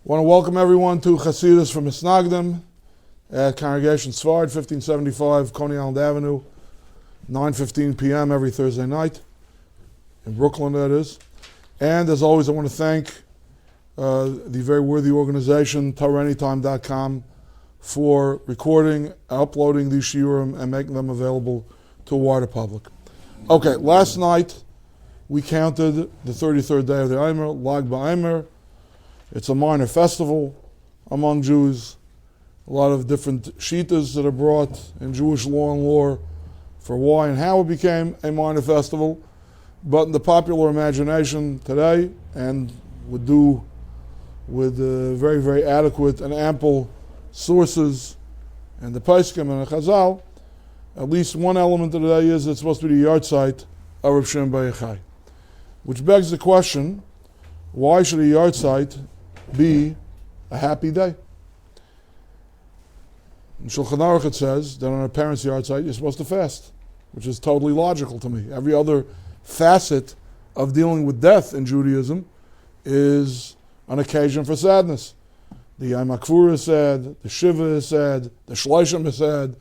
want to welcome everyone to Chassidus from Misnagdim at Congregation Schwartz, 1575 Coney Island Avenue, 9:15 p.m. every Thursday night. In Brooklyn, that is. And as always, I want to thank the very worthy organization, TorahAnytime.com, for recording, uploading these shiurim, and making them available to a wider public. Okay, last night we counted the 33rd day of the Eimer, Lag BaEimer. It's a minor festival among Jews. A lot of different shittas that are brought in Jewish law and lore for why and how it became a minor festival. But in the popular imagination today, and with very, very adequate and ample sources and the Paiskim and the Chazal, at least one element of the day is it's supposed to be the yard site of Reb Shimon bar Yochai. Which begs the question, why should a yard site be a happy day? In Shulchan Aruch it says that on a parent's yard site you're supposed to fast, which is totally logical to me. Every other facet of dealing with death in Judaism is an occasion for sadness. The Yom HaKfur is sad, the Shiva is sad, the Shloshim is sad,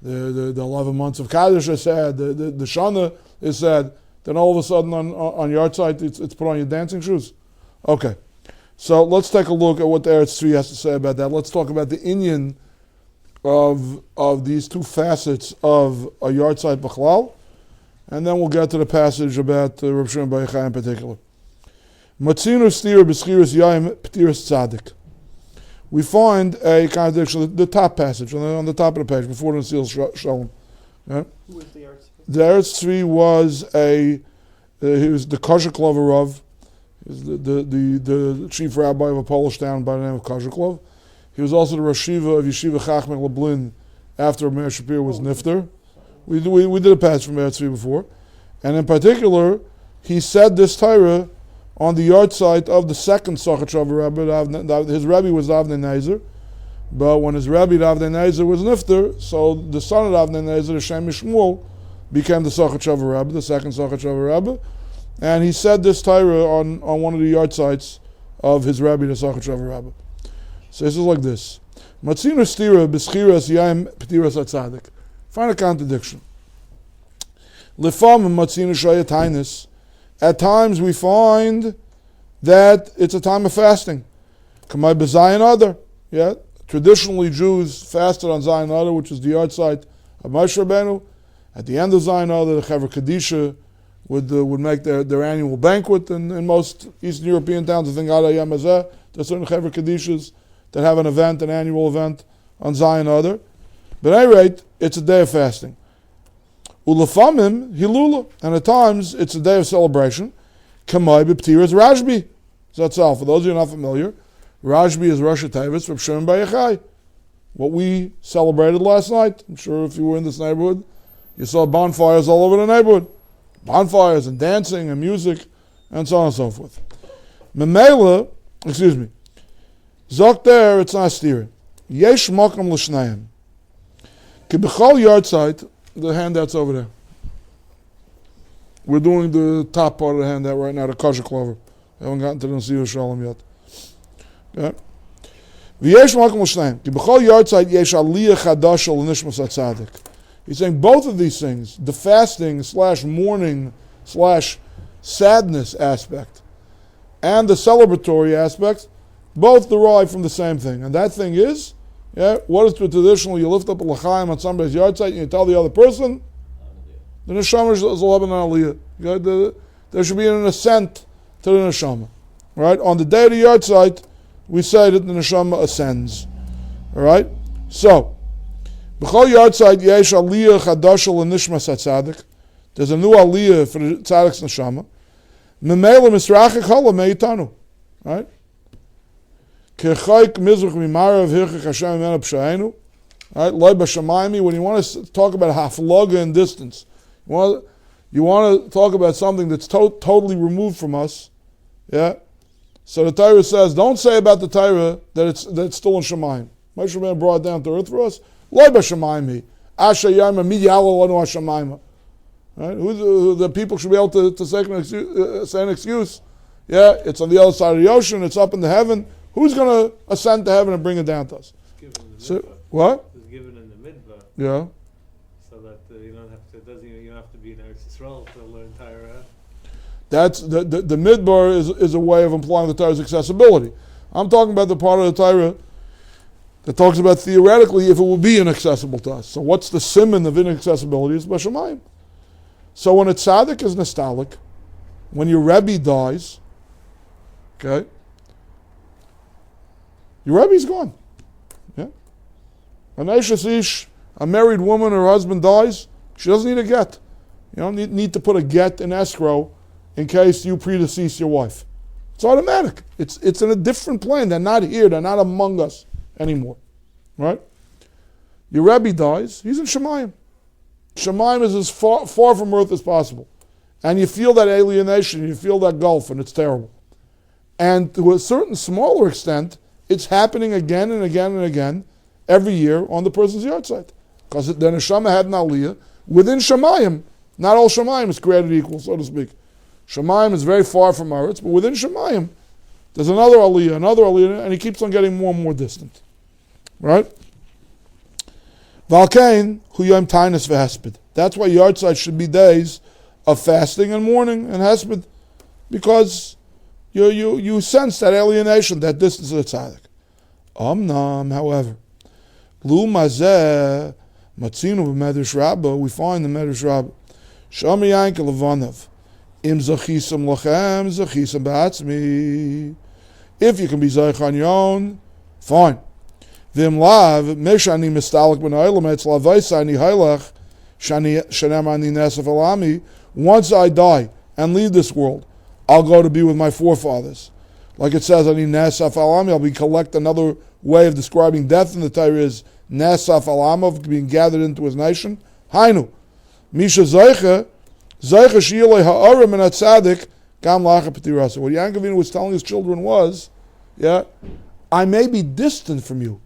the 11 months of Kaddish is sad, the Shana is sad. Then all of a sudden on yard site it's put on your dancing shoes. Okay, so let's take a look at what the Eretz Tzvi has to say about that. Let's talk about the inyan of these two facets of a yard site b'chlal, and then we'll get to the passage about Reb Shimon bar Yochai in particular. Matzinu stira b'schiras yayim p'tiras Tzadik. We find a contradiction, the top passage, on the top of the page, before the Nesil Shalom. Yeah? Who is the Eretz Tzvi? The Eretz Tzvi was he was the Kozhiklov Rav. He was the chief rabbi of a Polish town by the name of Kozhiklov. He was also the Rosh Yeshiva of Yeshiva Chachmei Lublin after Meir Shapir was nifter. We did a passage from Eretz Tzvi before. And in particular, he said this Torah on the yard site of the second Sachat Rabbi. His Rabbi was Avnei Nezer, but when his Rabbi Avnei Nezer was nifter, so the son of Avnei Nezer, the Shem Shmuel, became the Sachat Rabbi, the second Sachat Rabbi, and he said this Torah on one of the yard sites of his Rabbi, the Sachat Rabbi. So this is like this: Matzinu stira b'schiras yayim p'tiras atzadik. Find a contradiction. Lefam matzinu shayat hainis. At times we find that it's a time of fasting. Kamay b'zayin adar. Yeah, traditionally Jews fasted on Zayin Adar, which is the yard site of Moshe Rabbeinu. At the end of Zayin Adar, the Chaver Kadisha would make their annual banquet in most Eastern European towns. I think Ada Yom Hazeh, there's certain Chaver Kadishas that have an annual event on Zayin Adar. But at any rate, it's a day of fasting. Ulafamim hilula, and at times it's a day of celebration. Kamay b'ptiras Rashbi. That's all. For those of you who are not familiar, Rashbi is Rosh Hashanah Reb Shimon bar Yochai. What we celebrated last night. I'm sure if you were in this neighborhood, you saw bonfires all over the neighborhood. Bonfires and dancing and music and so on and so forth. Memela, Zok there, it's not steering. Yesh makam l'shnayim. Kibechol yard site, the handout's over there. We're doing the top part of the handout right now, the Kosher Clover. Haven't gotten to the Nesil Shalom yet. Okay. V'yesh makam l'shnayim. Kibechol yard site yesh aliyah chadasha l'nishmas atzadik. He's saying both of these things, the fasting / mourning / sadness aspect and the celebratory aspect, both derive from the same thing. And that thing is, what is traditional? You lift up a l'chaim on somebody's yard site and you tell the other person, the neshama is a Lebanon aliyah. There should be an ascent to the neshama. Right? On the day of the yard site, we say that the neshama ascends. Alright? So, b'chol yard site yesh aliyah chadasha l'nishmas hatzadik. There's a new aliyah for the tzadik's neshama. Memela misrachik hala meitanu. Right? Kechayk mizrach mimarav hirchach Hashem imenu b'shainu. Right? Loi b'shamayim. When you want to talk about haflaga in distance, you want to talk about something that's totally removed from us. Yeah. So the Torah says, don't say about the Torah that it's still in Shemayim. Moshe Rabbeinu brought it down to earth for us. Loi b'shamayim. Asher yama mi yalo lanu hashamayim. Right? Who the people should be able to say an excuse. Yeah, it's on the other side of the ocean, it's up in the heaven. Who's going to ascend to heaven and bring it down to us? What? It's given in the midbar. Yeah. So that you don't have to. You don't have to be in Eretz Yisrael to learn Torah. That's the midbar is a way of implying the Torah's accessibility. I'm talking about the part of the Torah that talks about theoretically if it will be inaccessible to us. So what's the simon of inaccessibility? It's Bashamayim. So when a tzaddik is nostalgic, when your Rabbi dies, okay, your Rebbe's gone. Yeah? An Eishes Ish, a married woman, her husband dies, she doesn't need a get. You don't need to put a get in escrow in case you predecease your wife. It's automatic. It's in a different plane. They're not here. They're not among us anymore. Right? Your Rebbe dies, he's in Shemayim. Shemayim is as far from earth as possible. And you feel that alienation, you feel that gulf, and it's terrible. And to a certain smaller extent, it's happening again and again and again every year on the person's yard site. Because the neshama had an aliyah within Shemayim. Not all Shemayim is created equal, so to speak. Shemayim is very far from Eretz, but within Shemayim, there's another aliyah, and he keeps on getting more and more distant. Right? Valkain, hu yom tainus v'hesped. That's why yard sites should be days of fasting and mourning and hesped, because you sense that alienation, that distance of the tzaddik. Amnam, however, lu mazeh matzinu b'medrash Rabbi, we find the medrash Rabbi, shami yankel levanav, im zachisam lachem, zachisam ba'atzmi. If you can be zayich on your own, fine. V'im lav, meshani mistalik b'na'olam etzla vaysani haylach, shanem ani nesef alami. Once I die and leave this world, I'll go to be with my forefathers. Like it says, ani nesef alami, I'll be collect. Another way of describing death in the Torah is nesef alamav, being gathered into his nation. Hainu, misha zaycha shiyolei ha'arim and atzadik gam lacha p'tirasa. What Yaakov Avinu was telling his children was, I may be distant from you,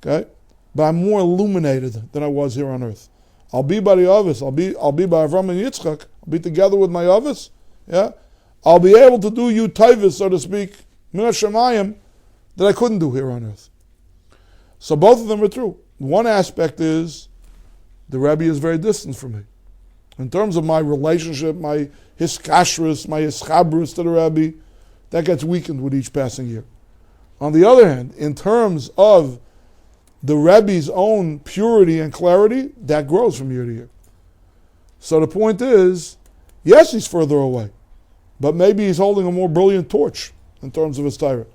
okay, but I'm more illuminated than I was here on earth. I'll be by the Avis. I'll be by Avram and Yitzchak. I'll be together with my Avis. Yeah, I'll be able to do you taivis, so to speak, min hashamayim, that I couldn't do here on earth. So both of them are true. One aspect is the Rebbe is very distant from me. In terms of my relationship, my hiskashrus, my hischabrus to the Rebbe, that gets weakened with each passing year. On the other hand, in terms of the Rebbe's own purity and clarity, that grows from year to year. So the point is, yes, he's further away, but maybe he's holding a more brilliant torch in terms of his Torah.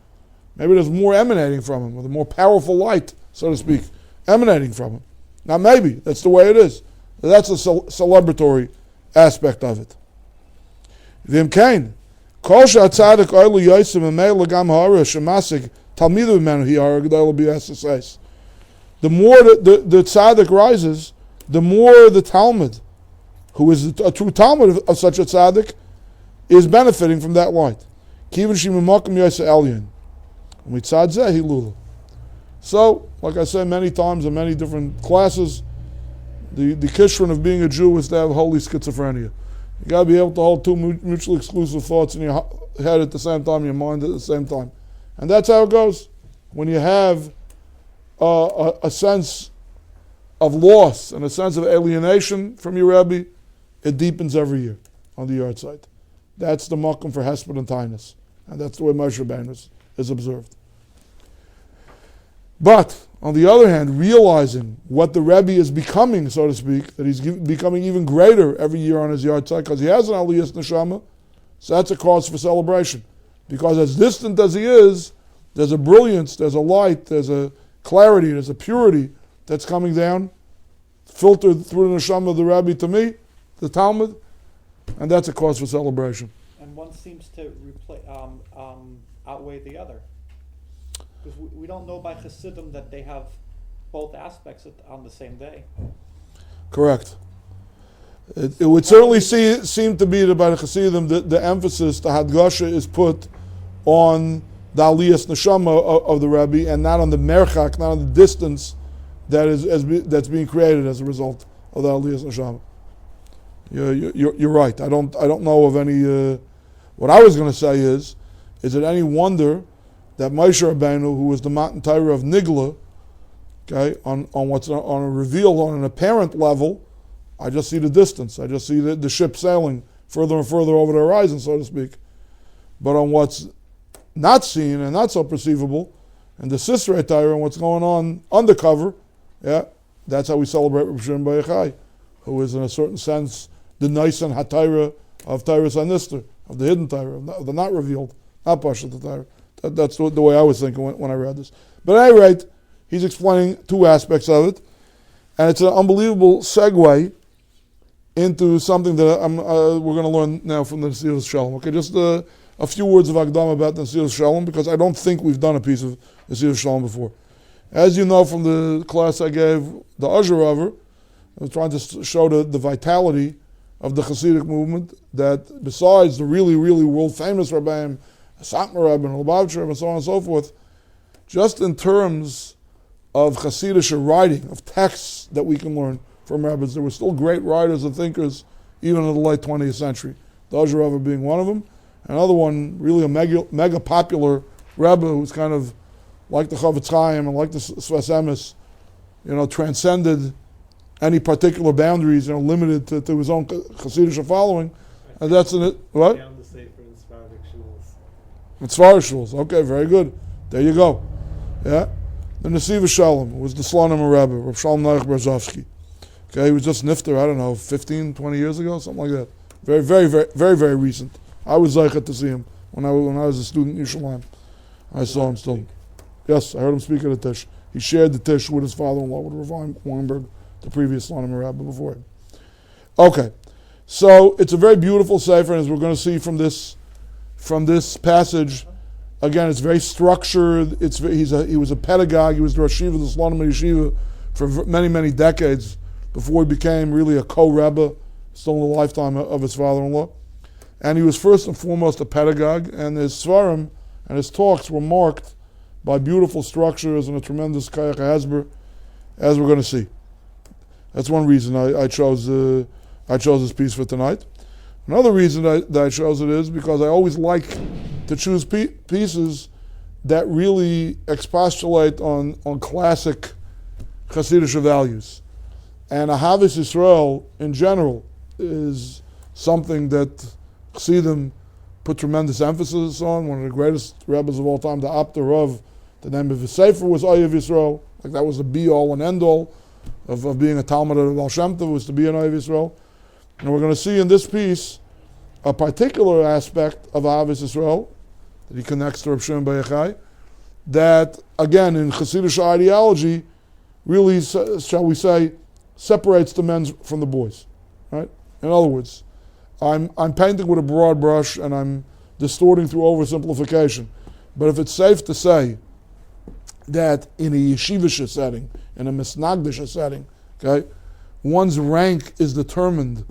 Maybe there's more emanating from him, with a more powerful light, so to speak, emanating from him. Now maybe, that's the way it is. That's a celebratory aspect of it. V'imkein, kol she'atzadik oilu yosim emeil l'gam ha'ara shemasig talmidu menu hi'ara g'dayla b'yasasais. The more the tzaddik rises, the more the Talmud, who is a true Talmud of such a tzaddik, is benefiting from that light. Kivin shimimakim yoseh elyon. Mitzad zeh hilula. So, like I said many times in many different classes, the kishron of being a Jew is to have holy schizophrenia. You got to be able to hold two mutually exclusive thoughts in your head at the same time, your mind at the same time. And that's how it goes. When you have a sense of loss and a sense of alienation from your Rebbe, it deepens every year on the yard site. That's the makom for hesped and tainus. And that's the way Moshe Rabbeinu is observed. But, on the other hand, realizing what the Rebbe is becoming, so to speak, that he's becoming even greater every year on his yard site, because he has an aliyas neshama, so that's a cause for celebration. Because as distant as he is, there's a brilliance, there's a light, there's a clarity, there's a purity that's coming down, filtered through the neshama of the Rabbi to me, the Talmud, and that's a cause for celebration. And one seems to outweigh the other. Because we don't know by Chassidim that they have both aspects on the same day. Correct. It would certainly seem to be that by the Chassidim, the emphasis, the Hadgasha, is put on the aliyas neshama of the Rabbi, and not on the merchak, not on the distance that's being created as a result of the aliyas neshama. You're right. I don't know of any. What I was going to say is it any wonder that Moshe Rabbeinu, who was the Matan Torah of Nigla, okay, on what's on a reveal on an apparent level, I just see the distance. I just see the ship sailing further and further over the horizon, so to speak. But on what's not seen and not so perceivable, and the Sisrei Torah and what's going on undercover, yeah, that's how we celebrate Rabbi Shimon Bar Yochai, who is in a certain sense the Nisan HaTorah of Torah Sanister, of the hidden Torah, of the not revealed, not Pashat Torah. That's the way I was thinking when I read this. But at any rate, he's explaining two aspects of it, and it's an unbelievable segue into something that we're going to learn now from the Nesivos Shalom. Okay, just a few words of Akdam about the Nesivos Shalom, because I don't think we've done a piece of Nesivos Shalom before. As you know from the class I gave, the Azure Rover, I was trying to show the vitality of the Hasidic movement, that besides the really, really world-famous Rabbi, Satmar Rabbi, and Lubavitcher, and so on and so forth, just in terms of Hasidic writing, of texts that we can learn from rabbis, there were still great writers and thinkers even in the late 20th century. The Azure Rover being one of them. Another one, really a mega popular rabbi who's kind of like the Chavetz Chaim and like the Sfas Emes, transcended any particular boundaries, limited to his own Hasidic following. And that's in it. What? Down the Sefer in Sephardic shuls. In Sephardic shuls. Okay, very good. There you go. Yeah. The Nesivos Shalom was the Slonim Rebbe, Rav Shalom Naich Berzovsky. Okay, he was just nifter, 15, 20 years ago, something like that. Very, very, very, very, very recent. I was zeichet to see him when I was a student in Yerushalayim. I saw him still. Yes, I heard him speak at a tish. He shared the tish with his father-in-law, with Rav Weinberg, the previous Slonim Rebbe before him. Okay, so it's a very beautiful sefer, and as we're going to see from this passage, again, it's very structured. He was a pedagogue. He was the Rosh Yeshiva, the Slonim Yeshiva, for many, many decades before he became really a co-Rebbe, still in the lifetime of his father-in-law. And he was first and foremost a pedagogue, and his svarim and his talks were marked by beautiful structures and a tremendous kayach hasber, as we're going to see. That's one reason I chose this piece for tonight. Another reason that I chose it is because I always like to choose pieces that really expostulate on classic Hasidic values. And Ahavas Yisrael in general is something that Chassidim put tremendous emphasis on. One of the greatest rabbis of all time, the Apter Rav, the name of his sefer was Oyev Yisrael. Like that was the be-all and end-all of being a Talmud of Baal Shem Tov, was to be an Oyev Yisrael. And we're going to see in this piece a particular aspect of Ahavas Yisrael that he connects to Rabbi Shimon Bar Yochai, that, again, in Chassidic ideology, really, shall we say, separates the men from the boys. Right? In other words, I'm painting with a broad brush and I'm distorting through oversimplification. But if it's safe to say that in a yeshivish setting, in a misnagdish setting, okay, one's rank is determined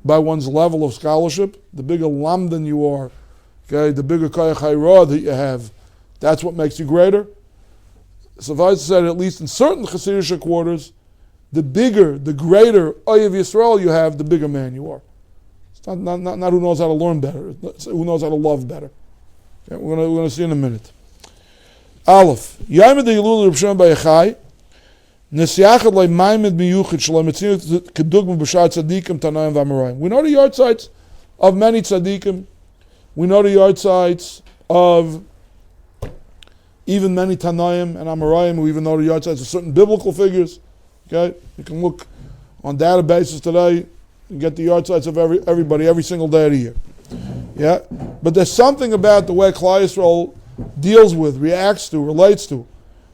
by one's level of scholarship. The bigger lamdan you are, okay, the bigger kayach hayra that you have, that's what makes you greater. Suffice to say that at least in certain Hasidic quarters, the bigger, the greater Oyev Yisrael you have, the bigger man you are. It's not who knows how to learn better, it's who knows how to love better. Okay, we're going to see in a minute. Aleph. Yom Yilul Reb Shimon Bar Yochai Nesiachad le'maimed miyuchid shalom etzinu kedugma b'shar tzadikim tanayim v'amarayim. We know the yard sites of many tzadikim. We know the yard sites of even many tanayim and amarayim. We even know the yard sites of certain biblical figures. Okay, you can look on databases today and get the yard sites of everybody every single day of the year. Yeah, but there's something about the way Klal Yisrael deals with, reacts to, relates to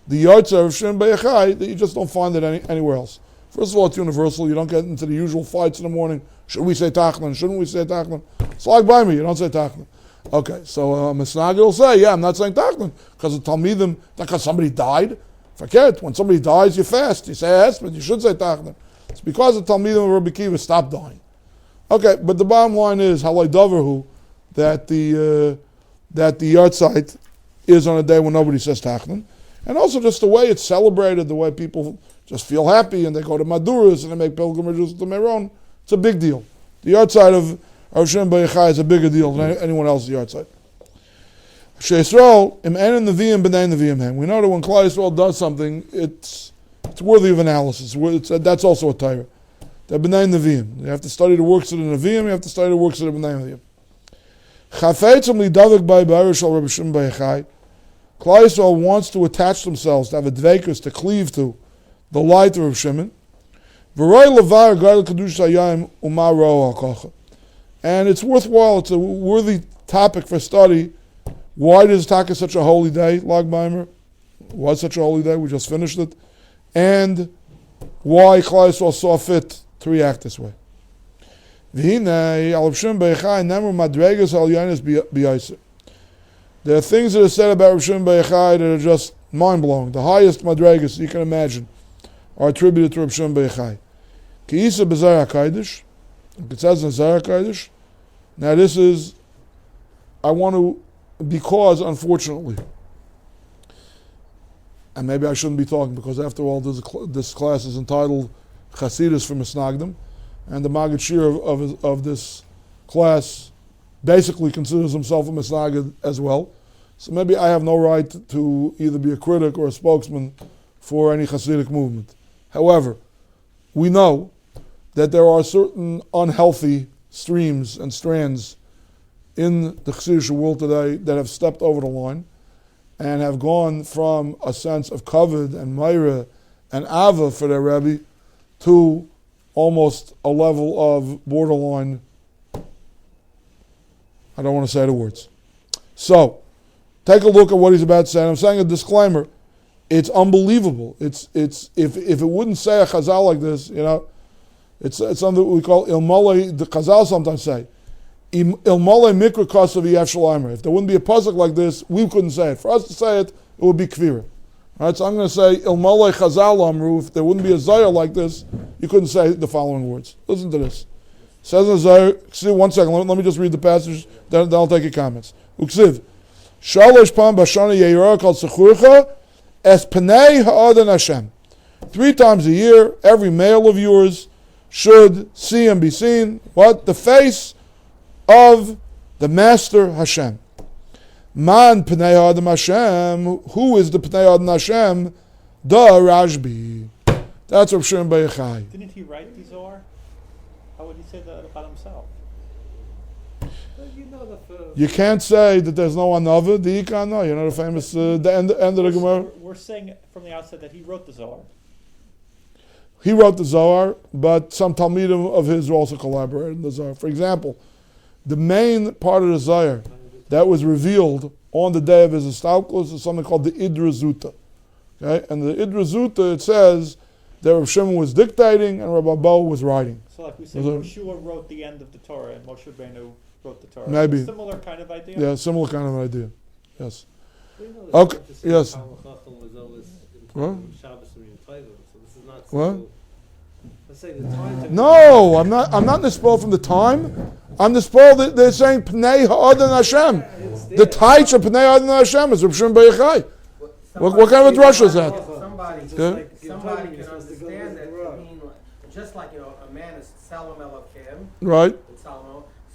the yard site of Shimon Bar Yochai that you just don't find it anywhere else. First of all, it's universal. You don't get into the usual fights in the morning. Should we say Tachlin? Shouldn't we say Tachlin? It's like by me. You don't say Tachlin. Okay, so Misnagdim will say, yeah, I'm not saying Tachlin because the Talmidim, because somebody died. Forget, when somebody dies, you fast. You say yes, but you should say Tachlin. It's because the Talmidim of Rabbi Kiva stopped dying. Okay, but the bottom line is halay davarhu, that the yard site is on a day when nobody says Tachlin, and also just the way it's celebrated, the way people just feel happy and they go to Maduras and they make pilgrimages to Meron. It's a big deal. The yard site of Shimon Bar Yochai is a bigger deal than anyone else's yard site. Sheisrael im einen neviim b'nei neviim hem. We know that when Klal Yisrael does something, it's worthy of analysis. That's also a Torah. They're b'nei neviim. You have to study the works of the neviim. You have to study the works of the b'nei neviim. Chafetzim li davik by b'ayrish Rabbi Shimon bar Yochai. Klal Yisrael wants to attach themselves, to have a dveikus, to cleave to the light of Rabbi Shimon. V'roi levar gadol kedush hayayim umar ro'al kocha. And it's worthwhile. It's a worthy topic for study. Why is Taka such a holy day? Lag Baimer was such a holy day. We just finished it, and why Klal Yisrael saw fit to react this way. There are things that are said about Rabbi Shimon bar Yochai that are just mind-blowing. The highest madregas you can imagine are attributed to Rabbi Shimon bar Yochai. Ki'isa b'Zohar HaKodesh. It says in Zohar HaKodesh. Now this is, I want to, because unfortunately, and maybe I shouldn't be talking because after all this class is entitled Chassidus for Misnagdim, and the Maggid Shir of this class basically considers himself a Misnagid as well. So maybe I have no right to either be a critic or a spokesman for any Chassidic movement. However, we know that there are certain unhealthy streams and strands in the Chassidic world today that have stepped over the line and have gone from a sense of kavod and meira and ava for their Rabbi to almost a level of borderline, I don't want to say the words. So, take a look at what he's about to say. And I'm saying a disclaimer. It's unbelievable. It's if it wouldn't say a chazal like this, it's something we call ilmale. The chazal sometimes say ilmale mikra kasav yef shalaymer. If there wouldn't be a pasuk like this, we couldn't say it. For us to say it, it would be kvira. Right? So I'm going to say ilmale chazal amru. If there wouldn't be a zayah like this, you couldn't say the following words. Listen to this. It says in the zayah. See, 1 second. Let me just read the passage. Then I'll take your comments. Uksiv shalosh pam bashana yeirah kol sechurcha es pnei ha'adan Hashem. 3 times a year, every male of yours should see and be seen. What? The face of the Master Hashem. Man pnei ha'adan Hashem. Who is the pnei ha'adan Hashem? Da Rashbi. That's Rabbi Shimon bar Yochai. Didn't he write the Zohar? How would he say that about himself? You can't say that there's no another. The Ikan, no. You know the famous the end of the Gemara. We're saying from the outset that he wrote the Zohar. He wrote the Zohar, but some Talmidim of his also collaborated in the Zohar. For example, the main part of the Zohar that was revealed on the day of his Estalkus is something called the Idra Zuta. Okay, and the Idra Zuta, it says that Rav Shimon was dictating and Rabbi Bo was writing. So like we said, Yeshua wrote the end of the Torah and Moshe Rabbeinu wrote the Torah. Maybe. Similar kind of idea? Yeah, similar kind of idea. Yes. Okay, yes. What? What? No, I'm not nispol from the time. I'm nispol that they're saying Pnei Ha'adan Hashem. The taich of Pnei Ha'adan Hashem is Rabbi Shimon bar Yochai. What kind of a drush is that? Somebody can understand that to mean just like a man is Salom Elokim, right?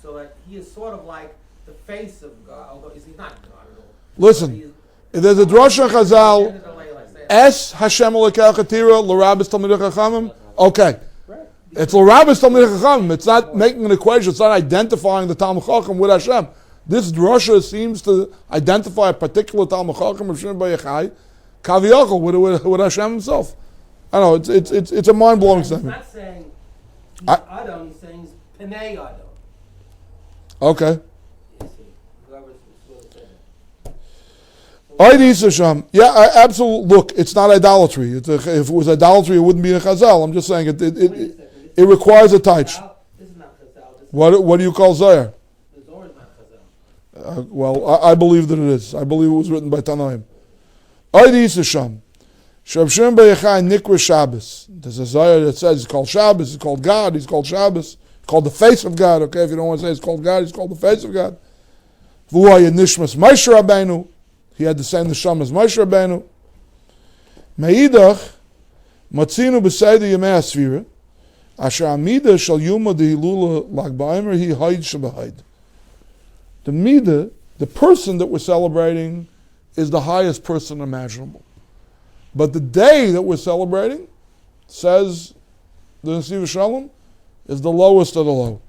So that he is sort of like the face of God, although he's not God at all. Listen, if there's a drush in Chazal, Es Hashem Elokecha Tira L'Rabbis Talmidei Chachamim. Okay, it's L'Rabbis Talmidei Chachamim. It's not making an equation. It's not identifying the Talmid Chacham with Hashem. This drasha seems to identify a particular Talmid Chacham of Shimon bar Yochai, Kaviyachol with Hashem himself. I know it's a mind blowing statement. He's not saying Adam. He's saying Pnei Adam. Okay. Yeah, absolutely. Look, it's not idolatry. If it was idolatry, it wouldn't be in Chazal. I'm just saying it requires a taich. This is not Chazal. What do you call Zohar? The Zohar is not Chazal. Well, I believe that it is. I believe it was written by Tanaim. Oidi Yisasham. Shab Shimon bar Yochai Nikra Shabbos. There's a Zohar that says it's called Shabbos. It's called God. He's called Shabbos. Called the face of God. Okay, if you don't want to say it's called God, he's called the face of God. V'huay Nishmas Moshe Rabbeinu. He had the same neshama as Moshe Rabbeinu. Meidach Matzinu b'Seder Yemei Asvira. Asher Amida Shal Yuma Dehilula Lag Ba'Omer Hi Haid Shabahaid. The Midah The person that we're celebrating is the highest person imaginable. But the day that we're celebrating, says the Nesiv Shalom, is the lowest of the low.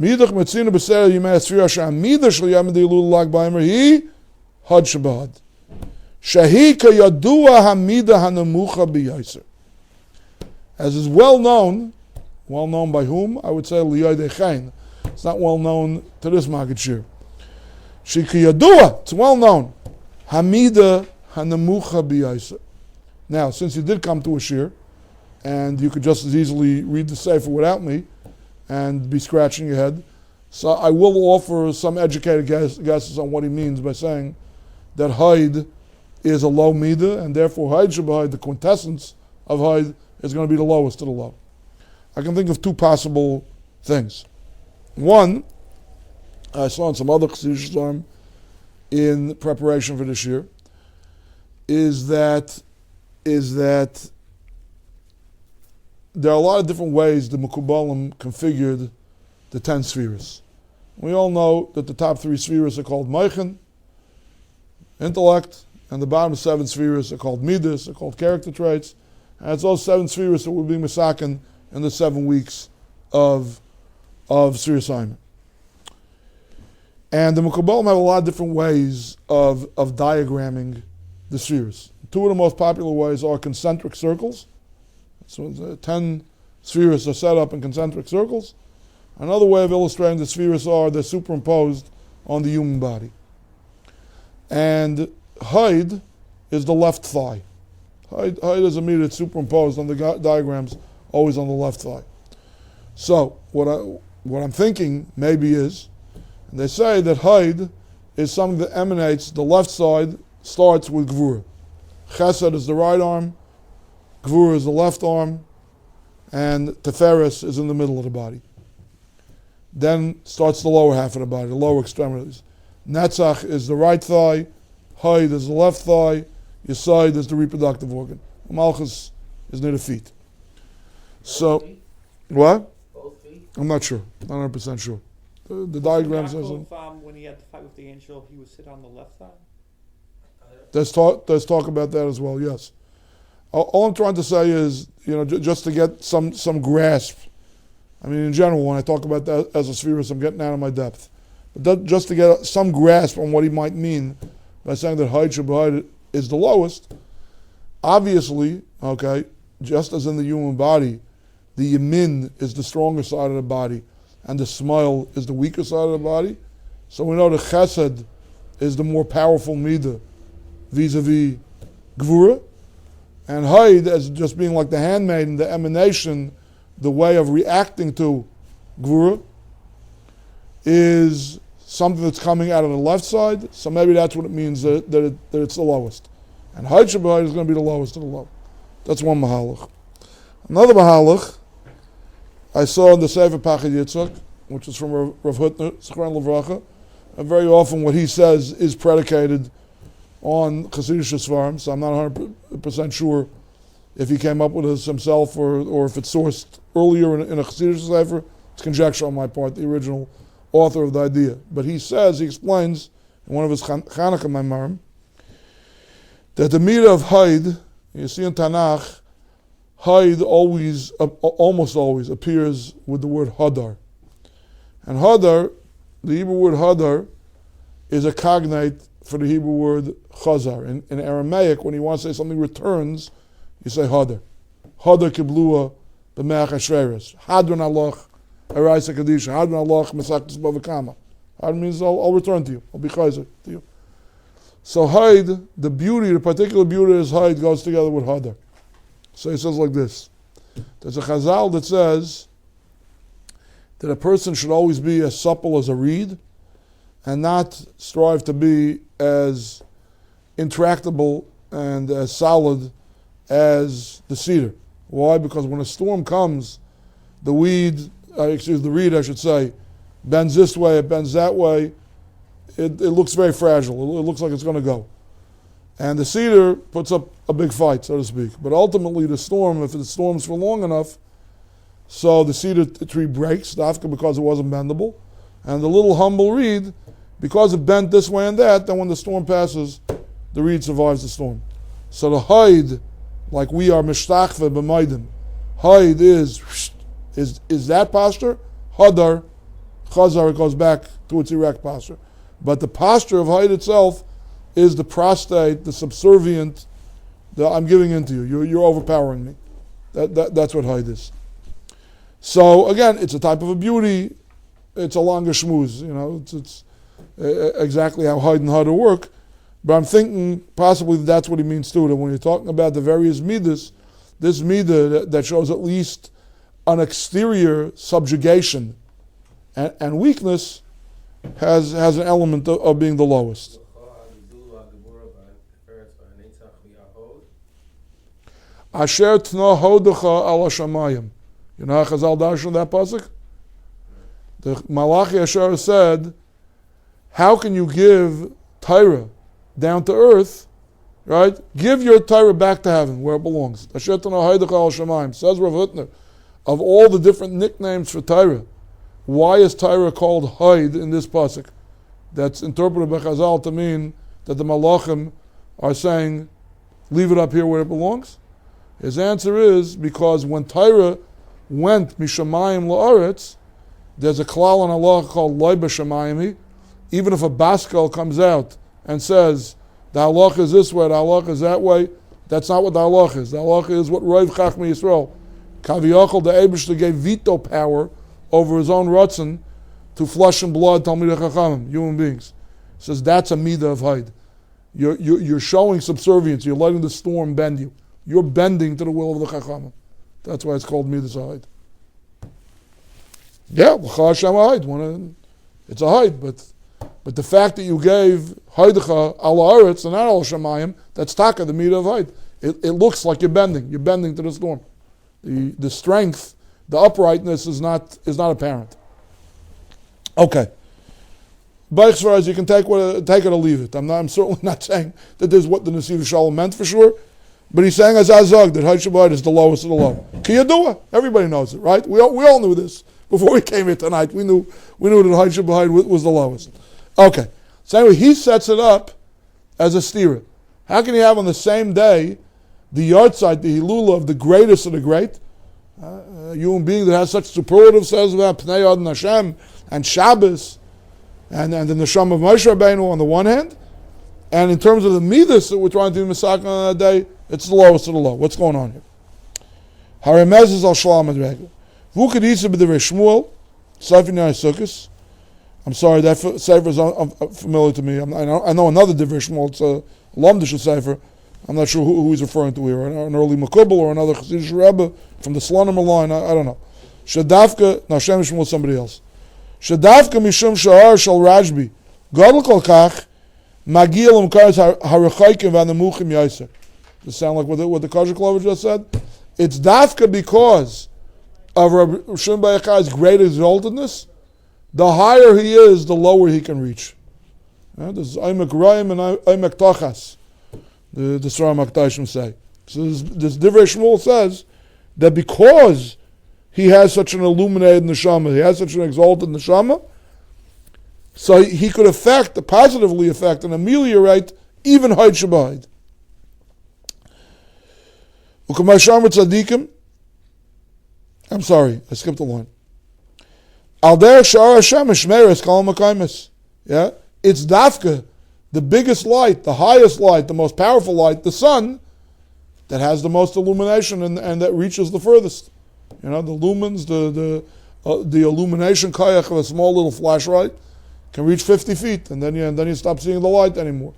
Midach metzina b'seder yimei esfira she'amida shel yom de'ilul lag b'aimer hi had shabbat. Shehi kayadua hamida hanemucha b'yaiser. As is well known by whom? I would say liyay dechain. It's not well known to this Maggid Shir. She kayadua, it's well known. Hamida hanemucha b'yaiser. Now, since you did come to a shir, and you could just as easily read the Sefer without me and be scratching your head. So I will offer some educated guesses on what he means by saying that Haid is a low midah, and therefore Haid Shabbat, the quintessence of Haid, is going to be the lowest of the low. I can think of two possible things. One, I saw in some other Chassidus in preparation for this year, is that there are a lot of different ways the Mekubalim configured the 10 spheres. We all know that the top 3 spheres are called Meichen, intellect, and the bottom 7 spheres are called Midas, are called character traits. And it's those 7 spheres that will be Masakin in the 7 weeks of Sphere Simon. And the Mekubalim have a lot of different ways of diagramming the spheres. 2 of the most popular ways are concentric circles. So the 10 spheres are set up in concentric circles. Another way of illustrating the spheres are they're superimposed on the human body. And Haid is the left thigh. Haid is a meter that's superimposed on the diagrams, always on the left thigh. So what I'm thinking maybe is, and they say that Haid is something that emanates, the left side starts with Gvura. Chesed is the right arm, Gvura is the left arm, and Teferes is in the middle of the body. Then starts the lower half of the body, the lower extremities. Netzach is the right thigh, Haid is the left thigh, Yesod is the reproductive organ. Malchus is near the feet. So, Both feet? what? Both feet? I'm not sure, not 100% sure. The diagram says it. When he had to fight with the angel, he would sit on the left side? There's talk about that as well, yes. All I'm trying to say is, just to get some grasp. I mean, in general, when I talk about that as a spherist, I'm getting out of my depth. But just to get some grasp on what he might mean by saying that Haid Shabbat is the lowest, obviously, okay, just as in the human body, the Yamin is the stronger side of the body, and the Smile is the weaker side of the body. So we know the Chesed is the more powerful Midah vis-a-vis Gvura, and Haid as just being like the handmaiden, the emanation, the way of reacting to Gvura, is something that's coming out of the left side. So maybe that's what it means that it's the lowest. And Haid Shabbat is going to be the lowest of the low. That's one Mahalach. Another Mahalach I saw in the Sefer Pachad Yitzchak, which is from Rav Hutner, Zichron Levracha, and very often what he says is predicated on Chassidus Svarim, so I'm not 100% sure if he came up with this himself or if it's sourced earlier in a Chassidus Sefer. It's conjecture on my part, the original author of the idea. But he explains in one of his Chanukah Maimarim, that the Mira of Haid, you see in Tanakh, Haid almost always appears with the word Hadar. And Hadar, the Hebrew word Hadar, is a cognate for the Hebrew word Chazar. In Aramaic, when you want to say something returns, you say Hadar. Hadar kiblua b'meach ashreres. Hadron Allah, Araisa Kadisha. Hadron Allah, Mesaktis Bavakama. Hadron means I'll return to you. I'll be Chayzer to you. So Haid, the particular beauty of his Haid goes together with Hadar. So he says like this. There's a Chazal that says that a person should always be as supple as a reed and not strive to be as intractable and as solid as the cedar. Why? Because when a storm comes, the reed, I should say, bends this way, it bends that way. It looks very fragile. It looks like it's going to go. And the cedar puts up a big fight, so to speak. But ultimately, the storm, if it storms for long enough, so the cedar tree breaks, dafka because it wasn't bendable, and the little humble reed because it bent this way and that, then when the storm passes, the reed survives the storm. So the hide, like we are mishtachve b'maidim, hide is that posture. Hadar, chazar, it goes back to its erect posture. But the posture of hide itself is the prostate, the subservient, I'm giving in to you. You're overpowering me. That's what hide is. So again, it's a type of a beauty. It's a longer shmooze. It's exactly how hide and hadar work. But I'm thinking possibly that's what he means too. That when you're talking about the various midas, this midah that shows at least an exterior subjugation and weakness has an element of being the lowest. Asher tna hodecha ala shamayim. You know how Chazal darshan that pasuk? The Malachi Asher said, how can you give Torah down to earth, right? Give your Torah back to heaven, where it belongs. Asher tna hodecha ala shamayim. Says Rav Hutner, of all the different nicknames for Torah, why is Torah called Haid in this pasuk? That's interpreted by Chazal to mean that the Malachim are saying, leave it up here where it belongs. His answer is because when Torah went mishamayim la'aretz, there's a klal in Allah called loy b'shamayim. Even if a baskel comes out and says the halach is this way, the halach is that way, that's not what the halach is. The halach is what Rav Chachmei Yisrael, Kaviyachol, the Eibishter gave veto power over his own ratzon to flesh and blood Talmidei Chachamim, human beings. He says that's a midah of Haid. You're showing subservience. You're letting the storm bend you. You're bending to the will of the Chachamim. That's why it's called midas Haid. Yeah, L'cha Hashem Haid. It's a Haid, but the fact that you gave Haidecha ala Aretz and not al Shemayim, that's taka, the midah of Haid. It looks like you're bending. You're bending to the storm. The strength, the uprightness is not apparent. Okay. As you can take it or leave it. I'm certainly not saying that this is what the Nesiv Shalom meant for sure, but he's saying as Azag that Haid Shabbat is the lowest of the low. Kiyadua, everybody knows it, right? We all knew this before we came here tonight. We knew that Haid Shabbat was the lowest. Okay. So anyway, he sets it up as a stira. How can you have on the same day the yahrzeit, the hilula of the greatest of the great, a human being that has such superlative says about Pnei Yad and Hashem and Shabbos and the Neshama of Moshe Rabbeinu on the one hand, and in terms of the midas that we're trying to do Misaka on that day, it's the lowest of the low. What's going on here? Haremez is al Shalom Adrega. Vukadisa b'derei Shmuel, Sefer Nei Sukkos. I'm sorry, that sefer is unfamiliar to me. I know another Divrei Shmuel. It's a Lomdish sefer. I'm not sure who he's referring to here. An early Makubal or another Chassidus Rabbi from the Slonim line. I don't know. Shadavka, no, Shem Shmuel, somebody else. Shadavka mishum shahar shal Rajbi. Gadol kol kach magil umkaras harachaykim v'anemuchim yaiser. Does it sound like what the Kosher Clover just said? It's dafka because of Rabbi Shimon Bar Yochai's great exaltedness. The higher he is, the lower he can reach. This is Aymek Rayim and Aymek Tachas. The Sram HaKadoshim say. So this Divrei Shmuel says that because he has such an illuminated neshama, he has such an exalted neshama, so he could positively affect and ameliorate even Haid Shabbat. U'kamasham tzadikim. I'm sorry, I skipped a line. Al derech sha'ar Hashem shmeres kol makaimis. Yeah, it's dafka, the biggest light, the highest light, the most powerful light, the sun, that has the most illumination and that reaches the furthest. The lumens, the illumination kayach of a small little flashlight can reach 50 feet, and then you stop seeing the light anymore.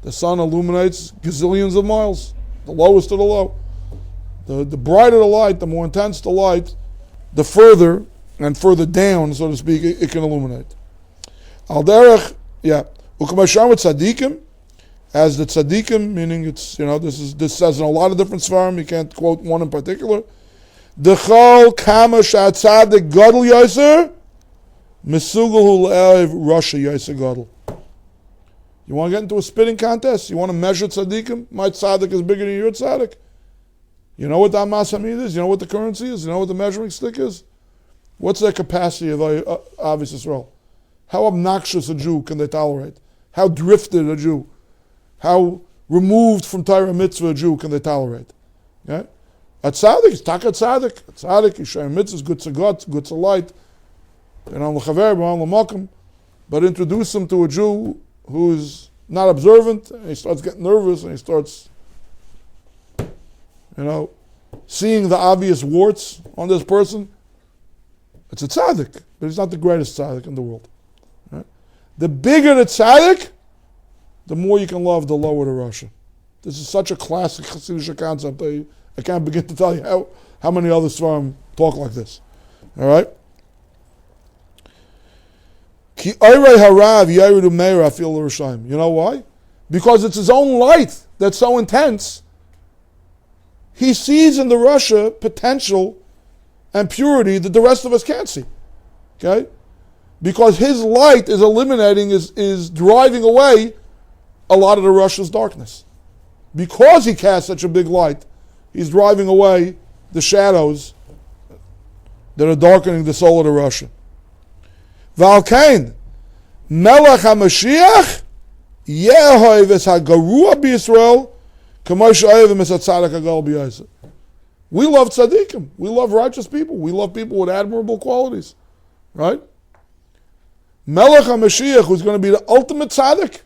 The sun illuminates gazillions of miles, the lowest of the low. The brighter the light, the more intense the light, the further and further down, so to speak, it can illuminate. Al derech, yeah. Ukamasham with tzadikim, as the tzadikim, meaning it's, this says in a lot of different svarim, you can't quote one in particular. Dechol kama shatzadik gadol yaser, misugul le'ev rasha yaser gadol. You want to get into a spitting contest? You want to measure tzadikim? My tzadik is bigger than your tzadik. You know what the Amas Hamid is? You know what the currency is? You know what the measuring stick is? What's their capacity of Avis Yisrael? How obnoxious a Jew can they tolerate? How drifted a Jew? How removed from Torah mitzvah a Jew can they tolerate? Okay? A tzaddik is taka tzaddik. A tzaddik is shayim mitzvahs, good got, good light. But introduce him to a Jew who's not observant, and he starts getting nervous, and he starts, seeing the obvious warts on this person. It's a tzaddik, but he's not the greatest tzaddik in the world. Right? The bigger the tzaddik, the more you can love, the lower the Russia. This is such a classic Chassidus concept. I can't begin to tell you how many other Svarim talk like this. All right? You know why? Because it's his own light that's so intense. He sees in the Russia potential and purity that the rest of us can't see. Okay? Because his light is eliminating, is driving away a lot of the Russia's darkness. Because he casts such a big light, he's driving away the shadows that are darkening the soul of the Russia. Valkain, Melech HaMashiach, Yehoiv es HaGarua b'Yisrael, Kamosh Oivim es HaTzadik HaGal b'Yosef. We love tzaddikim. We love righteous people. We love people with admirable qualities. Right? Melech HaMashiach, who's going to be the ultimate tzaddik,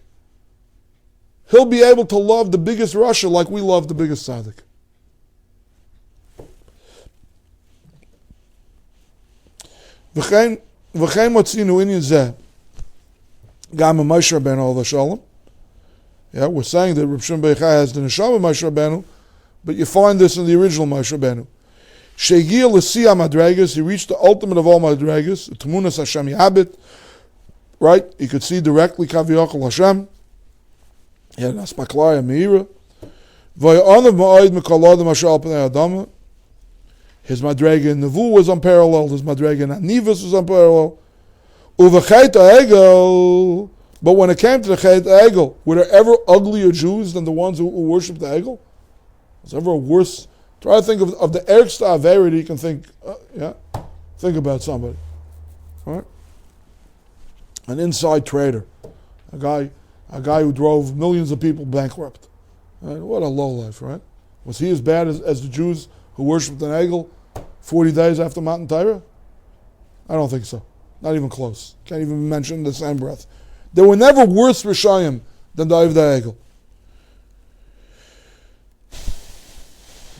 he'll be able to love the biggest Russia like we love the biggest tzaddik. V'chein motzinu inyan zeh gam Moshe Rabbeinu alav shalom. Yeah, we're saying that Reb Shimon Bar Yochai has the neshama of Moshe Rabbeinu, but you find this in the original Moshe Rabbeinu. Shegiel l'siyah madregas, he reached the ultimate of all madregas, the Tmunas Hashem Yabit, right? He could see directly Kaviyachal Hashem. He had an aspaklaya meira. V'ya'anav ma'ayid mikol adam asher al pnei adama. His madrega in Nevu was unparalleled. His madrega in Anivus was unparalleled. Uv'chet ha'egel. But when it came to the Chet ha'egel, were there ever uglier Jews than the ones who worshipped the egel? Was there ever a worse? Try to think of the ergsta avera you can think. Think about somebody. All right? An inside trader, a guy who drove millions of people bankrupt. Right? What a lowlife, right? Was he as bad as the Jews who worshipped an egel 40 days after Matan Torah? I don't think so. Not even close. Can't even mention in the same breath. There were never worse Rishayim than the Ovdei Egel.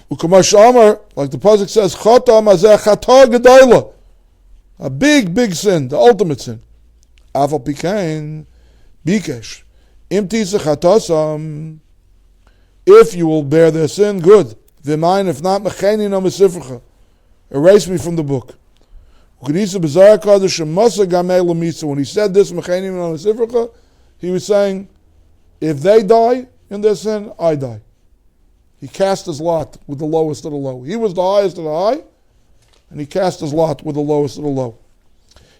Ukamash Amar, like the pasuk says, Chata mazeh chata gedayla, a big sin, the ultimate sin. Afal pikein bikesh imtisa chatasam. If you will bear their sin, good. V'mayin, if not, mecheni no mesifrecha. Erase me from the book. When he said this, mecheni no mesifrecha, he was saying, if they die in their sin, I die. He cast his lot with the lowest of the low. He was the highest of the high, and he cast his lot with the lowest of the low.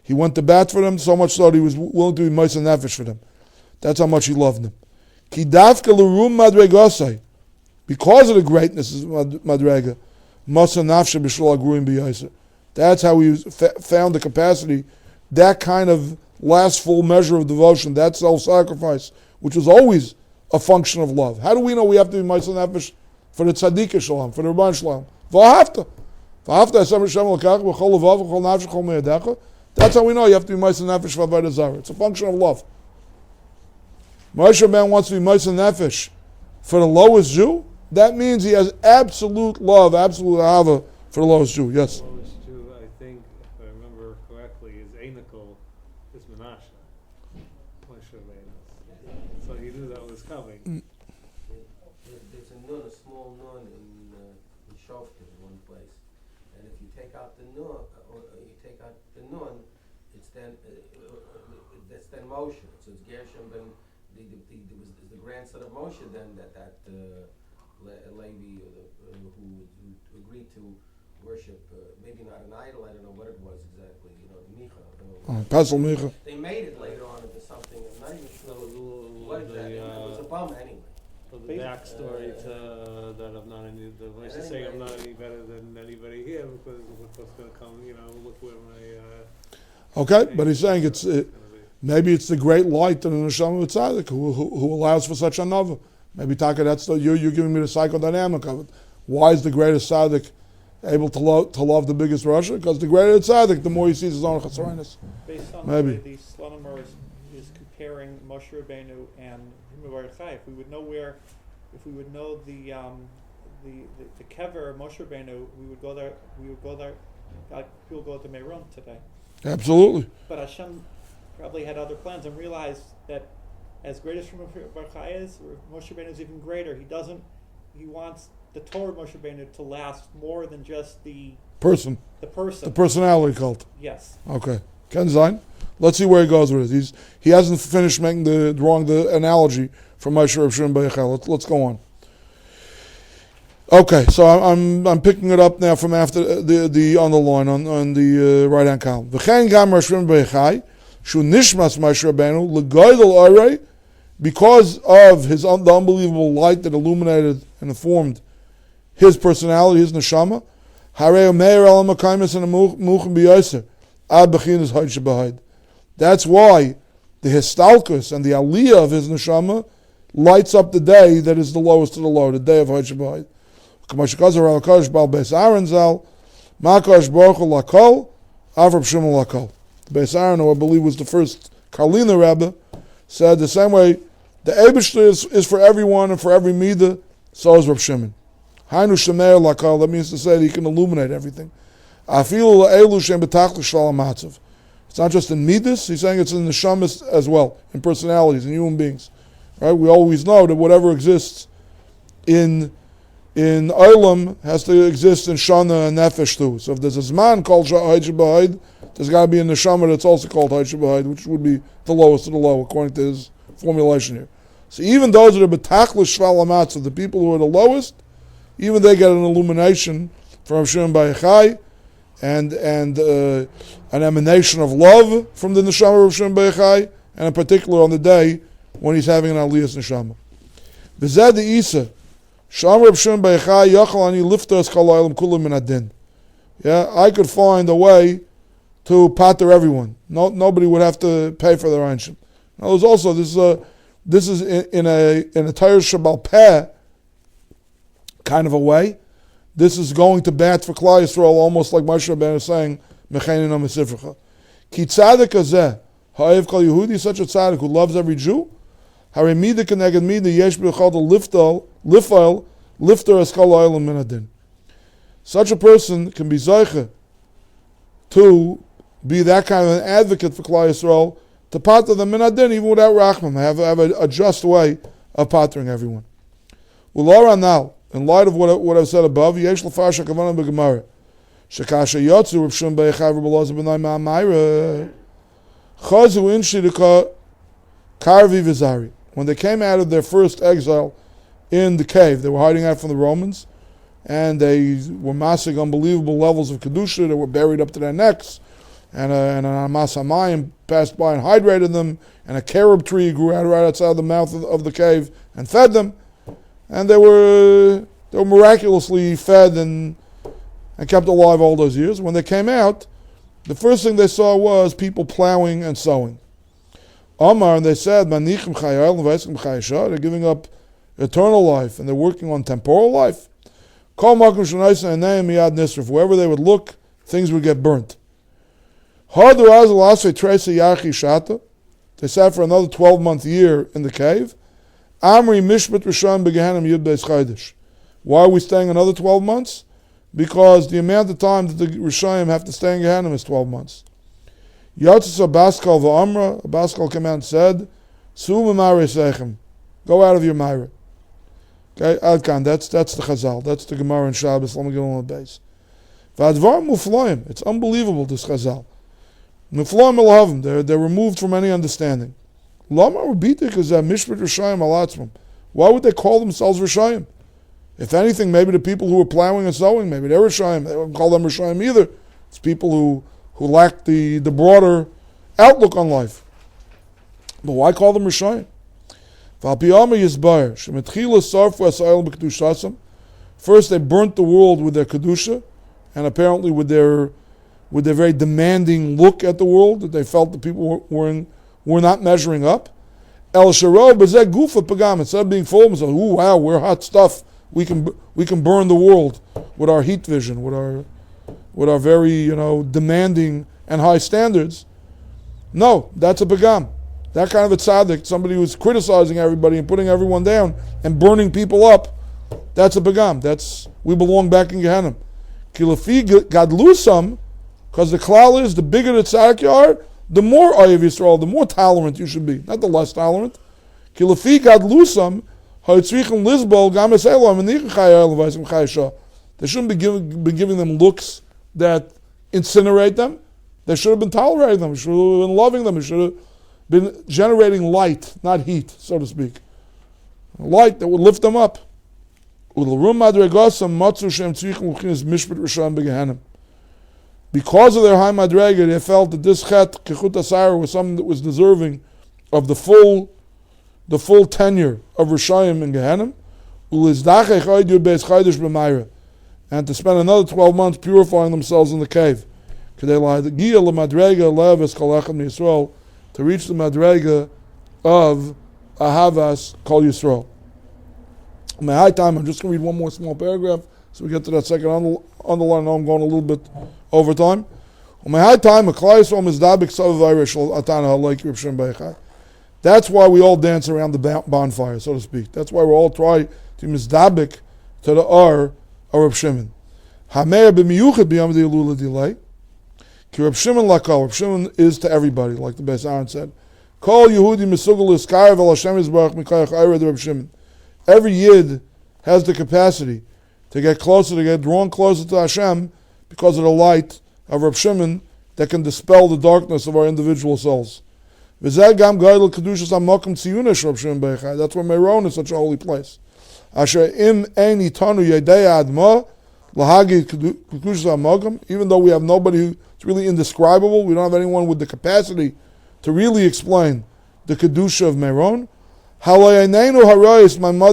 He went to bat for them, so much so that he was willing to be ma'aseh nefesh for them. That's how much he loved them. Ki dafka l'rum madregasai, because of the greatness of madrega, ma'aseh nafshe b'shul agruim b'yaiser. That's how he found the capacity, that kind of last full measure of devotion, that self-sacrifice, which was always a function of love. How do we know we have to be ma'aseh nefesh for the Tzadik shalom, for the Rabbi shalom? V'ahavta Hashem Hashem l'kach v'chol levav v'chol nafsh v'chol me'adecha. That's how we know you have to be ma'aseh nefesh v'avodah zarah. It's a function of love. Moshe Rabbeinu wants to be ma'aseh nefesh for the lowest Jew. That means he has absolute love, absolute ahava for the lowest Jew. Yes. The lowest Jew, I think, if I remember correctly, is Einikel, is Menashe. Moshe Rabbeinu. So he knew that was coming. There's a nun, a small nun in Shoftim, one place, and if you take out the nun, it's then that's then Moshe. So it's Gershom ben the grandson of Moshe. Then that Levi who agreed to worship maybe not an idol. I don't know what it was exactly. Micha. Pesel Micha. They made it later on into something. I'm not even sure what exactly. It was a bum anyway. So the backstory to that I'm not any. The voice is saying I'm not any better than anybody here because what's going to come. Look where my. Okay, but he's saying Maybe it's the great light in the neshama of tzaddik who allows for such a nova. Maybe Taka, that's you're giving me the psychodynamic of it. Why is the greatest tzaddik able to love the biggest Russia? Because the greater the tzaddik, the more he sees his own chassariness. Based on Maybe. the way the Slonimer is comparing Moshe Rabbeinu and Bar Chai, if we would know the kever of Moshe Rabbeinu, we would go there. Like people go to Meron today. Absolutely. But Hashem probably had other plans and realized that as great as Bar Chai is, Moshe Rabbeinu is even greater. He wants the Torah of Moshe Rabbeinu to last more than just the person. The personality cult. Yes. Okay. Ken Zain. Let's see where he goes with it. He hasn't finished making the analogy from Moshe Rav Shimon Bar Yochai. Let's go on. Okay, so I'm picking it up now from after the on the line on the right hand column. V'chein gam Rav Shimon Bar Yochai shu nishmas Moshe Rabbeinu legoydel orei, because of the unbelievable light that illuminated and informed his personality, his neshama. Harei meir al makaymes and muchim biyoser ad bechinas hayt shebahayd. That's why the histalkus and the aliyah of his neshama lights up the day that is the lowest of the low, the day of hayt shebahayd. K'mashikazar al kadosh bal beis Aaron zal makadosh baruch hu lakol avrab shimon lakol. The beis Aaron, who I believe was the first Karliner Rebbe, said the same way the Eibishter is for everyone and for every midah, so is Rab Shimon. Hainu shemeir lakol, that means to say that he can illuminate everything. Afilu la'elu shem betachlis shel ha'matzav. It's not just in midas, he's saying it's in the neshamas as well, in personalities, in human beings. Right? We always know that whatever exists in Olam has to exist in Shana and Nefesh too. So if there's a Zman called Hayt Shebahayd, there's got to be in the Neshama that's also called Hayt Shebahayd, which would be the lowest of the low, according to his formulation here. So even those that are betachlis shval ha'matzav, the people who are the lowest, even they get an illumination from Shimon Bar Yochai, and an emanation of love from the neshama of Shimon Bar Yochai, and in particular on the day when he's having an aliyas neshama. V'zeh de'isa, Sham Reb Shimon Bar Yochai yachal ani liftas kol ha'olam kulam min adin. Yeah, I could find a way to pater everyone. Nobody would have to pay for their einship. Now, there's also this is in a Torah Shabbal Peh kind of a way. This is going to bat for Klal Yisrael, almost like Moshe Rabbeinu is saying, Mecheinu Mesifrecha. Ki tzaddik hazeh, ha'ev kol Yehudi, such a tzaddik who loves every Jew, hare mida keneged mida, yesh b'chol lifter eskal ha'olam min adin. Such a person can be zeiche to be that kind of an advocate for Klal Yisrael, to pater them min adin, even without rachmam, have a just way of patering everyone. U'lo now, in light of what I've said above, yesh l'farsha kavanah b'gemara, shekasha yotzu Reb Shimon Bar Yochai v'Elazar ben Ma'amira, chazu in shidduka karvi v'zari. When they came out of their first exile in the cave, they were hiding out from the Romans, and they were massing unbelievable levels of kedusha. They were buried up to their necks, and an amas hamayim passed by and hydrated them, and a carob tree grew out right outside the mouth of the cave and fed them. And they were miraculously fed and kept alive all those years. When they came out, the first thing they saw was people plowing and sowing. Omar, and they said, they're giving up eternal life and they're working on temporal life. Wherever they would look, things would get burnt. They sat for another 12-month year in the cave. Amri Mishpat Rishon Begehenim Yud Beis Chodesh. Why are we staying another 12 months? Because the amount of time that the Rishayim have to stay in Gehenim is 12 months. Yatzis Abaskal v'Amra, Abaskal came out and said, Su M'mare Sechem, go out of your Myra. Okay, Adkan, that's the Chazal, that's the Gemara in Shabbos, let me get on the base. V'advar Mufloim, it's unbelievable, this Chazal. Mufloim Elavim, they're removed from any understanding. Lama Rubitik is a Mishpat Rishayim Alatzmim. Why would they call themselves Rishayim? If anything, maybe the people who are plowing and sowing, maybe they're Rishayim. They wouldn't call them Rishayim either. It's people who lack the broader outlook on life. But why call them Rishayim? First, they burnt the world with their kedusha, and apparently with their very demanding look at the world, that they felt the people we're not measuring up. El Sharo Bezeh Gufa Pagam, instead of being full of themselves, ooh, wow, we're hot stuff. We can burn the world with our heat vision, with our very demanding and high standards. No, that's a Pagam. That kind of a tzaddik, somebody who's criticizing everybody and putting everyone down and burning people up, that's a Pagam. We belong back in Gehenna. Kilafi Gadlusam, because the klal is, the bigger the tzaddik you are, the more Oyev Yisrael, the more tolerant you should be, not the less tolerant. Kilafi Gadlusam, Hayitzrichim Lizbol, Games Elam, and Nichachayah Chayasha. They shouldn't be giving them looks that incinerate them. They should have been tolerating them. They should have been loving them. They should have been generating light, not heat, so to speak. Light that would lift them up. Because of their high madrega, they felt that this chet, kechut asar, was something that was deserving of the full tenure of Rishayim in Gehenna, and to spend another 12 months purifying themselves in the cave. To reach the madrega of Ahavas Kol Yisrael. In my high time, I'm just going to read one more small paragraph so we get to that second underline. I know I'm going a little bit over time. In my high time, that's why we all dance around the bonfire, so to speak. That's why we all try to mizdabik to the R of Reb Shimon. Reb Shimon lakal. Reb Shimon is to everybody, like the Beis Aaron said. Kol Yehudi misugel iskayev al Hashem yizbarach mikayach ayred Reb Shimon. Every Yid has the capacity to get drawn closer to Hashem because of the light of Reb Shimon that can dispel the darkness of our individual souls. That's why Meron is such a holy place. Even though we have nobody who's really indescribable, we don't have anyone with the capacity to really explain the Kedusha of Meron. My mother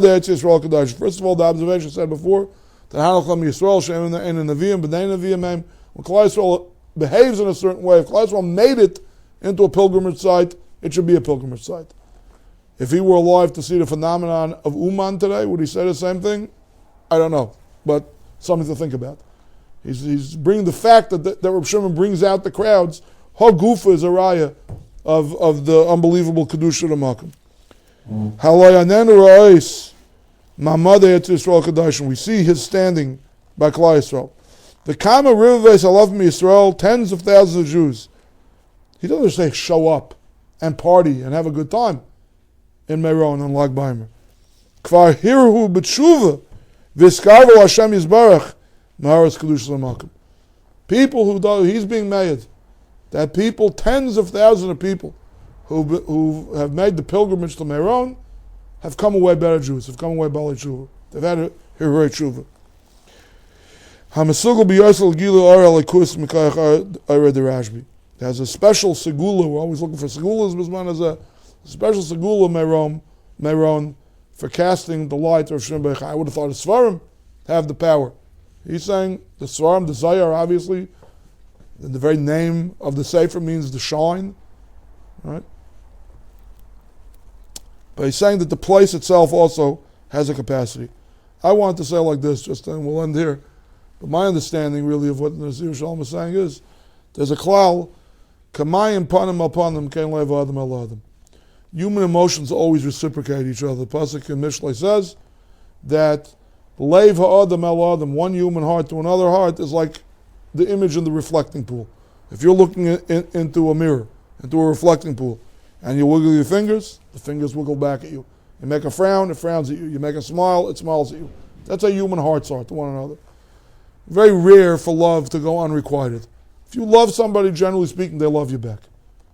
Eretz Yisrael Kadosh. First of all, the observation said before that Hanachlam Yisrael Shem and Nevi'im B'nei Nevi'im. When Klal Yisrael behaves in a certain way, if Klal Yisrael made it into a pilgrimage site, it should be a pilgrimage site. If he were alive to see the phenomenon of Uman today, would he say the same thing? I don't know, but something to think about. He's bringing the fact that Reb Shimon brings out the crowds. Hagufa is a raya of the unbelievable Kedusha of the Makom. My mother Eretz Yisrael Kadosh. We see his standing by Klal Yisrael. The Kama Riverways Alav Yisrael, tens of thousands of Jews. He doesn't say show up and party and have a good time in Meron and Lag Baimer. Kvar hirhu b'tshuva v'skarvu Hashem Yisbarach Maharas Kedusha L'Makom. People who he's being made, that people, tens of thousands of people who have made the pilgrimage to Meron have come away better Jews, have come away Bali Tshuva. They've had a Hirei Tshuva. HaMesugel b'yosel gilu ar alikus mikayach ayred Rashbi. There's a special segula. We're always looking for segulas. Bisman has a special segula Meron for casting the light of Shem Bechai. I would have thought the Svarim have the power. He's saying the Svarim, the Zayar, obviously, the very name of the Sefer means the shine, right? But he's saying that the place itself also has a capacity. I want to say like this, just then we'll end here. But my understanding really of what Nazir Shalom is saying is, there's a klal, kamayim panim al panim, kein lev adam al adam. Human emotions always reciprocate each other. The pasuk in Mishlei says that lev ha'adam al adam, one human heart to another heart, is like the image in the reflecting pool. If you're looking into a mirror, into a reflecting pool, and you wiggle your fingers, the fingers wiggle back at you. You make a frown, it frowns at you. You make a smile, it smiles at you. That's how human hearts are to one another. Very rare for love to go unrequited. If you love somebody, generally speaking, they love you back.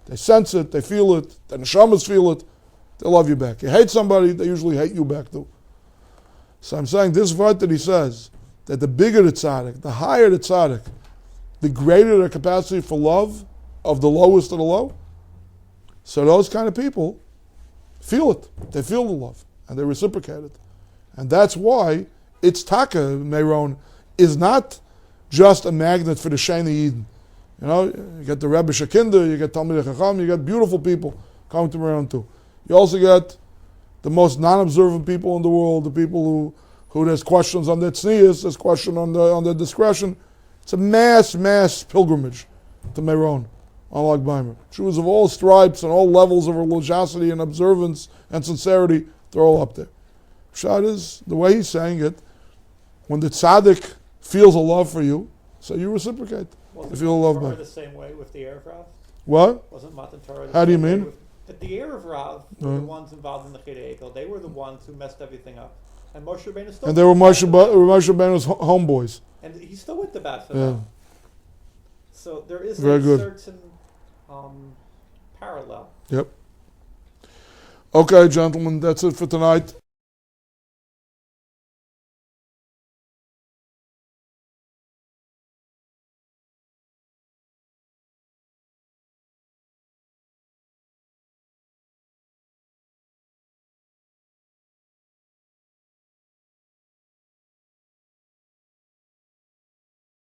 They sense it, they feel it, the neshamas feel it, they love you back. You hate somebody, they usually hate you back too. So I'm saying this word that he says, that the bigger the tzaddik, the higher the tzaddik, the greater the capacity for love of the lowest of the low. So those kind of people feel it. They feel the love, and they reciprocate it. And that's why it's Taka, Meron, is not just a magnet for the Sheni Eden. You know, you get the Rabbi Shekinda, you get Talmidei Chacham, you get beautiful people coming to Meron too. You also get the most non-observant people in the world, the people who there's questions on their tznius, there's question on their discretion. It's a mass pilgrimage to Meron on Lag Baimer. Jews of all stripes and all levels of religiosity and observance and sincerity, they're all up there. Pshat is, the way he's saying it, when the tzaddik feels a love for you, so you reciprocate. Wasn't If you love Torah Baimer. the same way with the Erev Rav? What? Wasn't Matan Torah the How do you same way mean? with- At the Erev Rav were the Uh-huh. ones involved in the Chidei Ekel. They were the ones who messed everything up. And Moshe Rabbeinu still. And they were with Moshe Rabbeinu's homeboys. And he's still with the bad for Yeah. them. So there is Very a good. certain parallel. Yep. Okay, gentlemen, that's it for tonight.